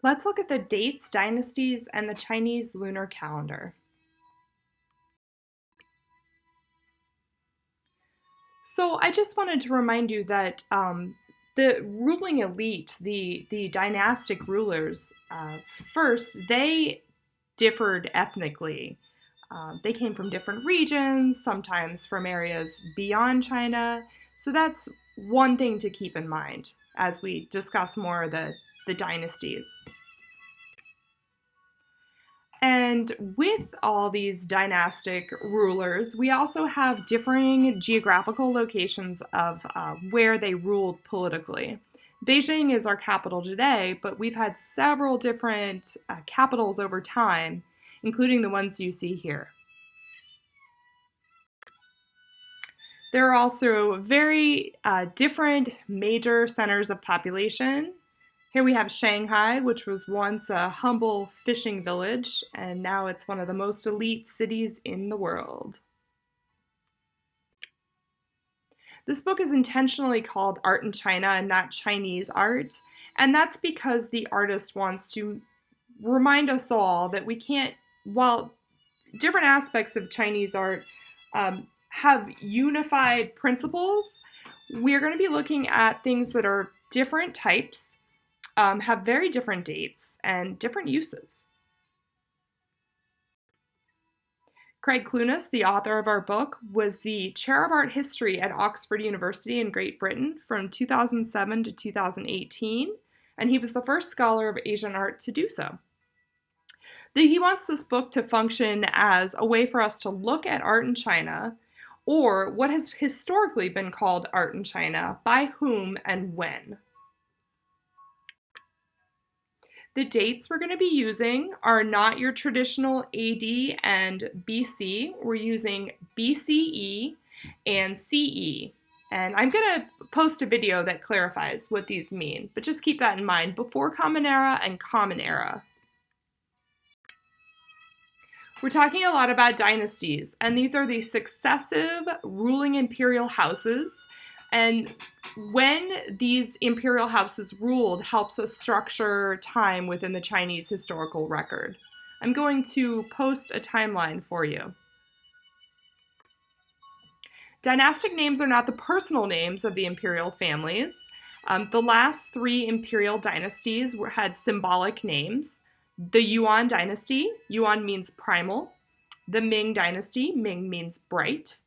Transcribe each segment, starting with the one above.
Let's look at the dates, dynasties, and the Chinese lunar calendar. So I just wanted to remind you that the ruling elite, the dynastic rulers, first, they differed ethnically. They came from different regions, sometimes from areas beyond China. So that's one thing to keep in mind as we discuss more of the dynasties. And with all these dynastic rulers, we also have differing geographical locations of where they ruled politically. Beijing is our capital today, but we've had several different capitals over time, including the ones you see here. There are also very different major centers of population. Here we have Shanghai, which was once a humble fishing village, and now it's one of the most elite cities in the world. This book is intentionally called Art in China and not Chinese art, and that's because the artist wants to remind us all that we can't, while different aspects of Chinese art have unified principles, we're going to be looking at things that are different types, have very different dates, and different uses. Craig Clunas, the author of our book, was the chair of art history at Oxford University in Great Britain from 2007 to 2018, and he was the first scholar of Asian art to do so. He wants this book to function as a way for us to look at art in China, or what has historically been called art in China, by whom and when. The dates we're going to be using are not your traditional AD and BC. We're using BCE and CE. And I'm going to post a video that clarifies what these mean, but just keep that in mind, before Common Era and Common Era. We're talking a lot about dynasties, and these are the successive ruling imperial houses. And when these imperial houses ruled helps us structure time within the Chinese historical record. I'm going to post a timeline for you. Dynastic names are not the personal names of the imperial families. The last three imperial dynasties had symbolic names. The Yuan dynasty, Yuan means primal. The Ming dynasty, Ming means bright.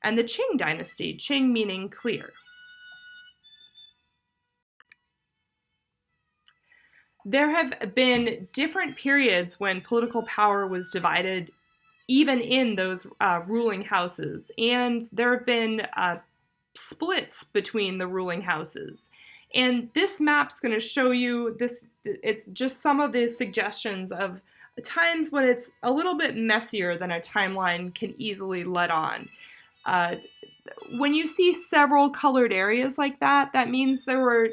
And the Qing dynasty, Qing meaning clear. There have been different periods when political power was divided, even in those ruling houses, and there have been splits between the ruling houses. And this map's going to show you this. It's just some of the suggestions of times when it's a little bit messier than a timeline can easily let on. When you see several colored areas like that, that means there were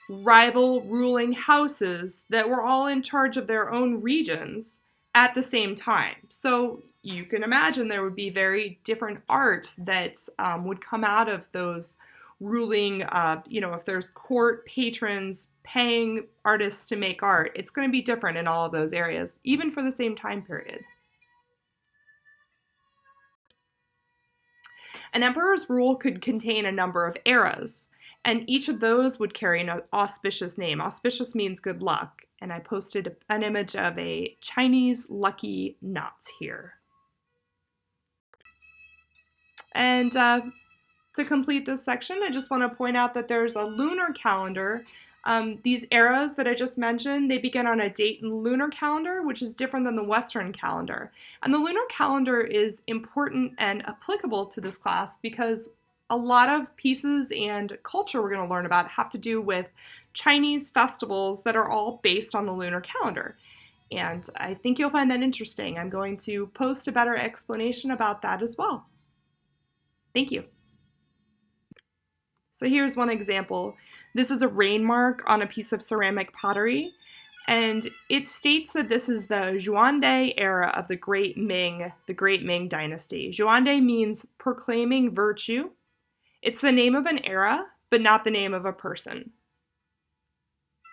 rival ruling houses that were all in charge of their own regions at the same time. So you can imagine there would be very different art that would come out of those ruling, if there's court patrons paying artists to make art, it's going to be different in all of those areas, even for the same time period. An emperor's rule could contain a number of eras, and each of those would carry an auspicious name. Auspicious means good luck, and I posted an image of a Chinese lucky knot here. And to complete this section, I just want to point out that there's a lunar calendar. These eras that I just mentioned, they begin on a date in the lunar calendar, which is different than the Western calendar. And the lunar calendar is important and applicable to this class because a lot of pieces and culture we're going to learn about have to do with Chinese festivals that are all based on the lunar calendar. And I think you'll find that interesting. I'm going to post a better explanation about that as well. Thank you. So here's one example. This is a rain mark on a piece of ceramic pottery, and it states that this is the Zhuande era of the Great Ming dynasty. Zhuande means proclaiming virtue. It's the name of an era, but not the name of a person.